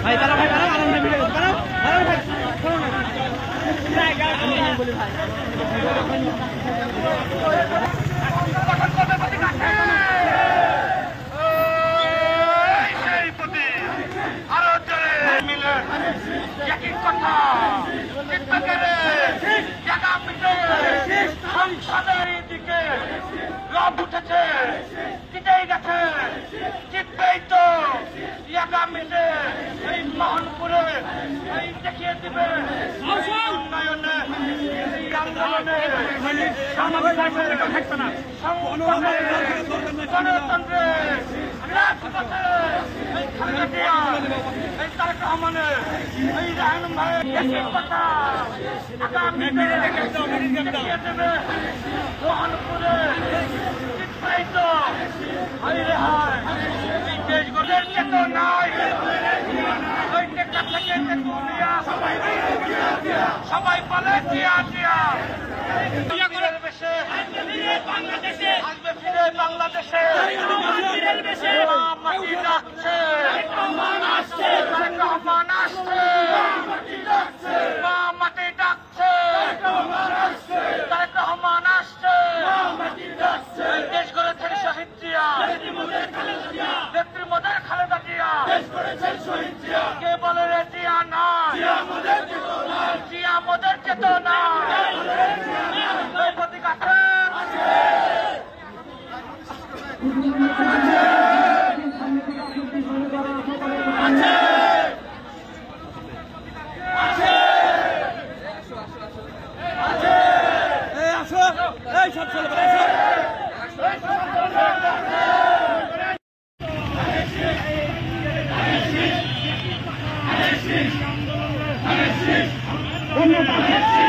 ভাই তারা ভাই বাড়াও আনন্দ ভিডিও বাড়াও বাড়াও ভাই শোনো না আমি বলি ভাই সংসদের দিকে রব উঠেছে, জিতেই গেছে, জিতবেই তো। আগামীতে এই মোহনপুরে এই দেখিয়ে দিবে উন্নয়নে, এই আন্দোলনে, গণতন্ত্রে, রাজপথে এই খালেদা জিয়া, এই তারেক রহমানের, এই রায়হান ভাইয়ের কথা আগামীতে দেখিয়ে দেবে মোহনপুরে, জিতবেই তো। এই রেহাই এই দেশ গঠনের চেতনায় ওই টেকা থেকে তেঁতুলিয়া সবাই বলে জিয়া জিয়া বাংলাদেশে আসবে ফিরে বাংলাদেশে মাটি ডাকছে রহমান আসছে মা মাটি ডাকছে তারেক রহমান আসছে দেশ গড়েছেন শহীদ জিয়া নেত্রী মোদের খালেদা জিয়া কে বলে রে জিয়া না জিয়া মোদের চেতনা প্রতীক আছে সব চলে ধন্যবাদ।